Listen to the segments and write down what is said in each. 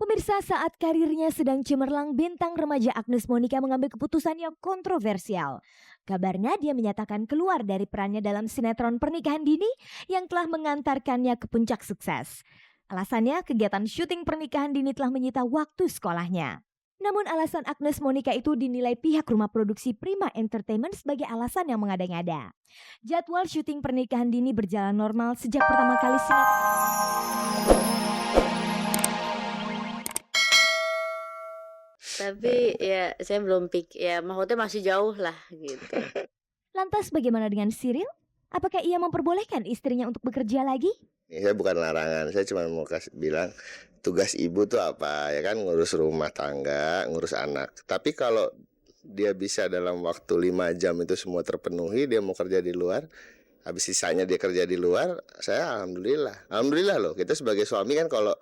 Pemirsa, saat karirnya sedang cemerlang, bintang remaja Agnes Monica mengambil keputusan yang kontroversial. Kabarnya dia menyatakan keluar dari perannya dalam sinetron Pernikahan Dini yang telah mengantarkannya ke puncak sukses. Alasannya, kegiatan syuting Pernikahan Dini telah menyita waktu sekolahnya. Namun alasan Agnes Monica itu dinilai pihak rumah produksi Prima Entertainment sebagai alasan yang mengada-ngada. Jadwal syuting Pernikahan Dini berjalan normal sejak pertama kali Tapi ya saya belum ya maksudnya masih jauh lah gitu. Lantas bagaimana dengan Cyril? Apakah ia memperbolehkan istrinya untuk bekerja lagi? Saya bukan larangan, saya cuma mau bilang tugas ibu tuh apa, ya kan, ngurus rumah tangga, ngurus anak. Tapi kalau dia bisa dalam waktu 5 jam itu semua terpenuhi, dia mau kerja di luar, habis sisanya dia kerja di luar, saya alhamdulillah loh. Kita sebagai suami kan kalau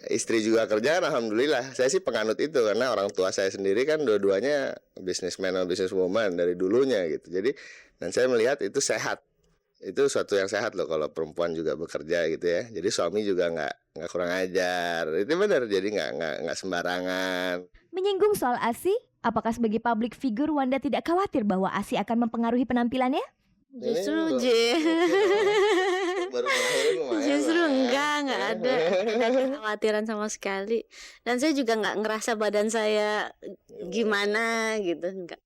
istri juga kerja kan alhamdulillah. Saya sih penganut itu karena orang tua saya sendiri kan dua-duanya businessman atau businesswoman dari dulunya gitu. Jadi dan saya melihat itu sehat. Itu suatu yang sehat loh kalau perempuan juga bekerja gitu ya. Jadi suami juga nggak kurang ajar. Itu benar. Jadi nggak sembarangan. Menyinggung soal ASI, apakah sebagai public figure Wanda tidak khawatir bahwa ASI akan mempengaruhi penampilannya? Justru justru enggak ada kekhawatiran sama sekali. Dan saya juga nggak ngerasa badan saya gimana gitu, enggak.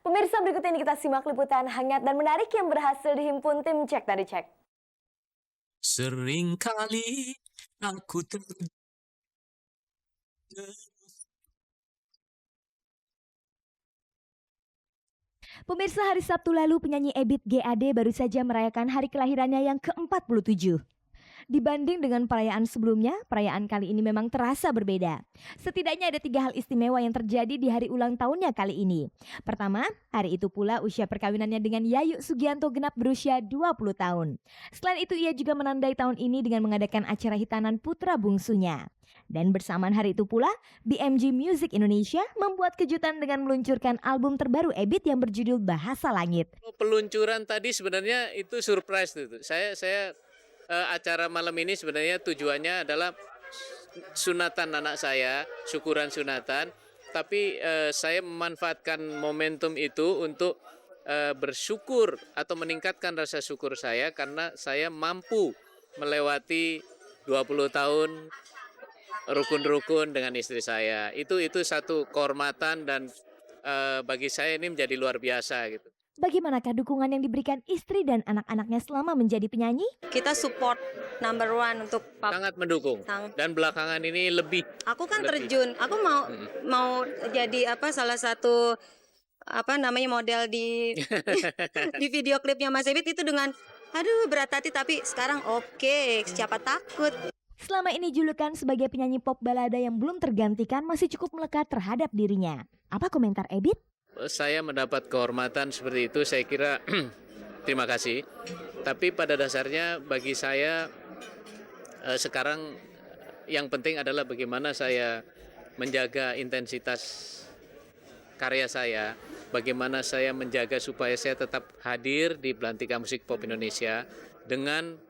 Pemirsa, berikut ini kita simak liputan hangat dan menarik yang berhasil dihimpun tim Cek dari Cek. Seringkali aku Pemirsa, hari Sabtu lalu penyanyi Ebit GAD baru saja merayakan hari kelahirannya yang ke-47. Dibanding dengan perayaan sebelumnya, perayaan kali ini memang terasa berbeda. Setidaknya ada 3 hal istimewa yang terjadi di hari ulang tahunnya kali ini. Pertama, hari itu pula usia perkawinannya dengan Yayu Sugianto genap berusia 20 tahun. Selain itu, ia juga menandai tahun ini dengan mengadakan acara hitanan putra bungsunya. Dan bersamaan hari itu pula, BMG Music Indonesia membuat kejutan dengan meluncurkan album terbaru Ebit yang berjudul Bahasa Langit. Peluncuran tadi sebenarnya itu surprise itu. Saya acara malam ini sebenarnya tujuannya adalah sunatan anak saya, syukuran sunatan. Tapi saya memanfaatkan momentum itu untuk bersyukur atau meningkatkan rasa syukur saya karena saya mampu melewati 20 tahun rukun-rukun dengan istri saya. Itu satu kehormatan dan bagi saya ini menjadi luar biasa gitu. Bagaimanakah dukungan yang diberikan istri dan anak-anaknya selama menjadi penyanyi? Kita support number one untuk sangat mendukung. Dan belakangan ini lebih. Aku kan terjun. Aku mau jadi salah satu model di di video klipnya Mas Ebit itu dengan berat hati tapi sekarang oke, siapa takut. Selama ini julukan sebagai penyanyi pop balada yang belum tergantikan masih cukup melekat terhadap dirinya. Apa komentar Ebit? Saya mendapat kehormatan seperti itu, saya kira terima kasih. Tapi pada dasarnya bagi saya sekarang yang penting adalah bagaimana saya menjaga intensitas karya saya, bagaimana saya menjaga supaya saya tetap hadir di Belantika Musik Pop Indonesia dengan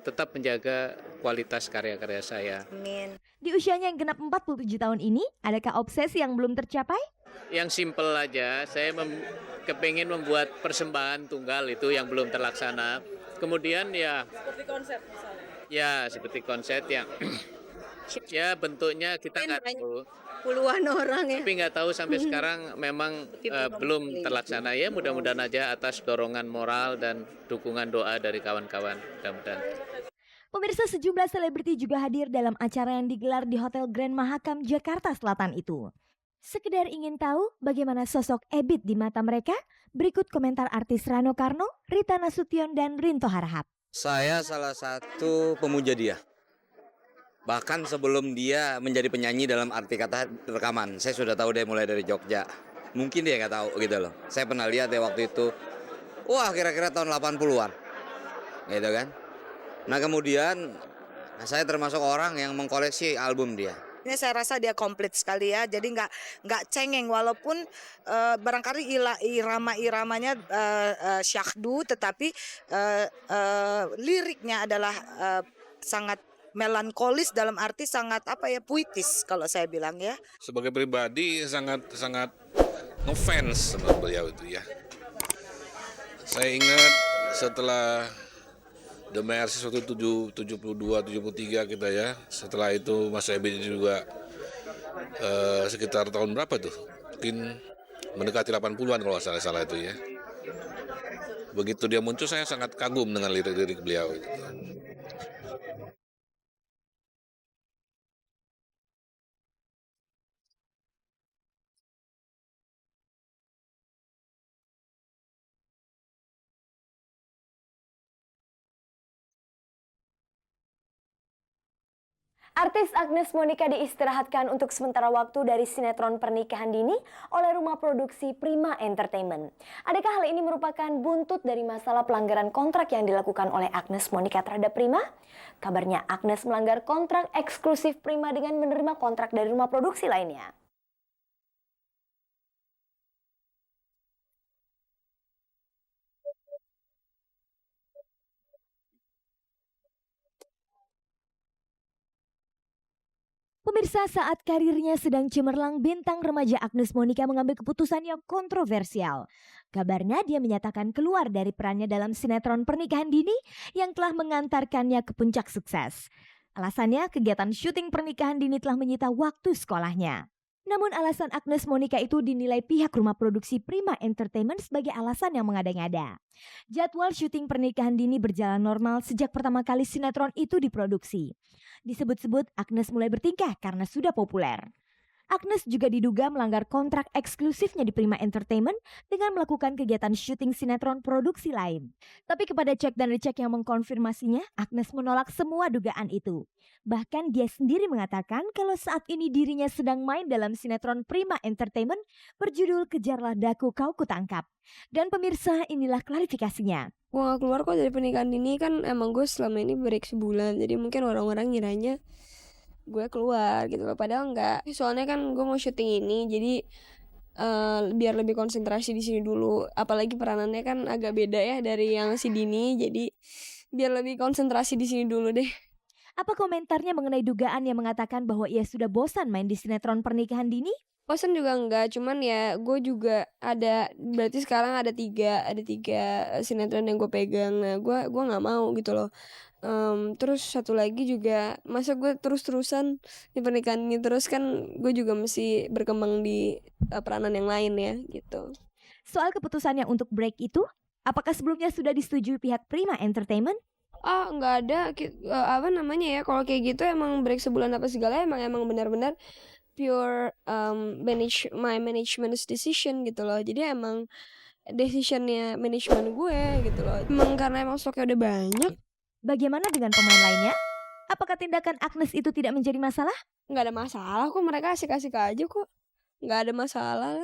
tetap menjaga kualitas karya-karya saya. Amin. Di usianya yang genap 47 tahun ini, adakah obsesi yang belum tercapai? Yang simpel aja, saya kepengen membuat persembahan tunggal itu yang belum terlaksana. Kemudian ya seperti konsep misalnya. Ya, seperti konsep yang ya bentuknya kita nggak tahu. Puluhan orang ya. Tapi nggak tahu sampai sekarang memang belum terlaksana. Ya mudah-mudahan aja atas dorongan moral dan dukungan doa dari kawan-kawan. Mudah-mudahan. Pemirsa, sejumlah selebriti juga hadir dalam acara yang digelar di Hotel Grand Mahakam Jakarta Selatan itu. Sekedar ingin tahu bagaimana sosok Ebit di mata mereka? Berikut komentar artis Rano Karno, Rita Nasution, dan Rinto Harahap. Saya salah satu pemuja dia. Bahkan sebelum dia menjadi penyanyi dalam arti kata rekaman, saya sudah tahu dia mulai dari Jogja. Mungkin dia nggak tahu gitu loh. Saya pernah lihat ya waktu itu, wah kira-kira tahun 80-an. Gitu kan. Nah kemudian saya termasuk orang yang mengkoleksi album dia. paketnya saya rasa dia komplit sekali ya. Jadi nggak cengeng walaupun barangkali irama-iramanya syahdu, tetapi liriknya adalah sangat melankolis, dalam arti sangat puitis kalau saya bilang ya. Sebagai pribadi sangat ngefans sama beliau itu ya. Saya ingat setelah The Mercy waktu 72, 73 kita ya. Setelah itu Mas Ebit juga sekitar tahun berapa tuh? Mungkin mendekati 80-an kalau nggak salah itu ya. Begitu dia muncul saya sangat kagum dengan lirik-lirik beliau itu. Artis Agnes Monica diistirahatkan untuk sementara waktu dari sinetron Pernikahan Dini oleh rumah produksi Prima Entertainment. Adakah hal ini merupakan buntut dari masalah pelanggaran kontrak yang dilakukan oleh Agnes Monica terhadap Prima? Kabarnya Agnes melanggar kontrak eksklusif Prima dengan menerima kontrak dari rumah produksi lainnya. Pemirsa, saat karirnya sedang cemerlang, bintang remaja Agnes Monica mengambil keputusan yang kontroversial. Kabarnya dia menyatakan keluar dari perannya dalam sinetron Pernikahan Dini yang telah mengantarkannya ke puncak sukses. Alasannya, kegiatan syuting Pernikahan Dini telah menyita waktu sekolahnya. Namun alasan Agnes Monica itu dinilai pihak rumah produksi Prima Entertainment sebagai alasan yang mengada-ngada. Jadwal syuting Pernikahan Dini berjalan normal sejak pertama kali sinetron itu diproduksi. Disebut-sebut Agnes mulai bertingkah karena sudah populer. Agnes juga diduga melanggar kontrak eksklusifnya di Prima Entertainment dengan melakukan kegiatan syuting sinetron produksi lain. Tapi kepada cek dan recheck yang mengkonfirmasinya, Agnes menolak semua dugaan itu. Bahkan dia sendiri mengatakan kalau saat ini dirinya sedang main dalam sinetron Prima Entertainment berjudul Kejarlah Daku Kau Kutangkap. Dan pemirsa, inilah klarifikasinya. Gue gak keluar kok dari Pernikahan Dini, kan emang gue selama ini break sebulan. Jadi mungkin orang-orang ngiranya gue keluar gitu loh, padahal enggak. Soalnya kan gue mau syuting ini, jadi biar lebih konsentrasi di sini dulu. Apalagi peranannya kan agak beda ya dari yang si Dini, jadi biar lebih konsentrasi di sini dulu deh. Apa komentarnya mengenai dugaan yang mengatakan bahwa ia sudah bosan main di sinetron Pernikahan Dini? Bosan juga enggak, cuman ya gue juga ada, berarti sekarang ada tiga sinetron yang gue pegang. Nah gue nggak mau gitu loh. Terus satu lagi juga, masa gue terus-terusan di pernikahan ini terus, kan gue juga mesti berkembang di peranan yang lain ya gitu. Soal keputusannya untuk break itu, apakah sebelumnya sudah disetujui pihak Prima Entertainment? Nggak ada kalau kayak gitu emang break sebulan apa segala, emang benar-benar pure my management's decision gitu loh. Jadi emang decisionnya manajemen gue gitu loh. Emang karena emang stoknya udah banyak. Bagaimana dengan pemain lainnya? Apakah tindakan Agnes itu tidak menjadi masalah? Nggak ada masalah kok, mereka asik-asik aja kok. Nggak ada masalah.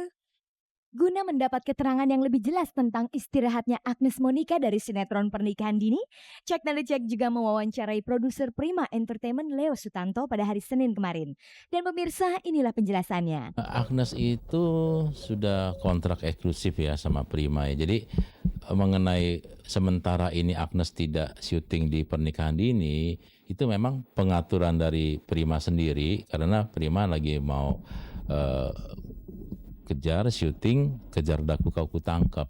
Guna mendapat keterangan yang lebih jelas tentang istirahatnya Agnes Monica dari sinetron Pernikahan Dini, Cek dan Recheck juga mewawancarai produser Prima Entertainment Leo Sutanto pada hari Senin kemarin. Dan pemirsa, inilah penjelasannya. Agnes itu sudah kontrak eksklusif ya sama Prima ya. Jadi mengenai sementara ini Agnes tidak syuting di Pernikahan Dini, itu memang pengaturan dari Prima sendiri, karena Prima lagi mau kejar syuting Kejar Daku Kau Kutangkap.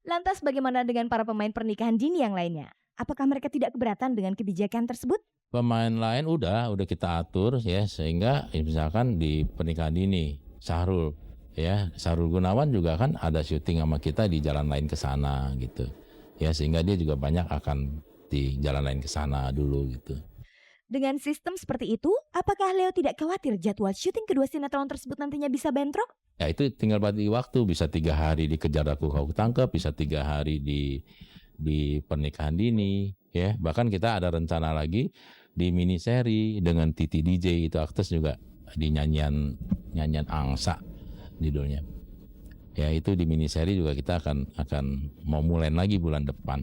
Lantas bagaimana dengan para pemain Pernikahan Dini yang lainnya? Apakah mereka tidak keberatan dengan kebijakan tersebut? Pemain lain udah kita atur ya, sehingga misalkan di Pernikahan Dini Syahrul Gunawan juga kan ada syuting sama kita di jalan lain ke sana gitu. Ya, sehingga dia juga banyak akan di jalan lain ke sana dulu gitu. Dengan sistem seperti itu, apakah Leo tidak khawatir jadwal syuting kedua sinetron tersebut nantinya bisa bentrok? Ya itu tinggal bagi waktu, bisa 3 hari di Kejar Daku Kau Kutangkap, bisa 3 hari di Pernikahan Dini, ya. Bahkan kita ada rencana lagi di mini seri dengan Titi DJ, itu aktes juga di nyanyian angsa judulnya. Ya itu di mini seri juga kita akan mau mulai lagi bulan depan.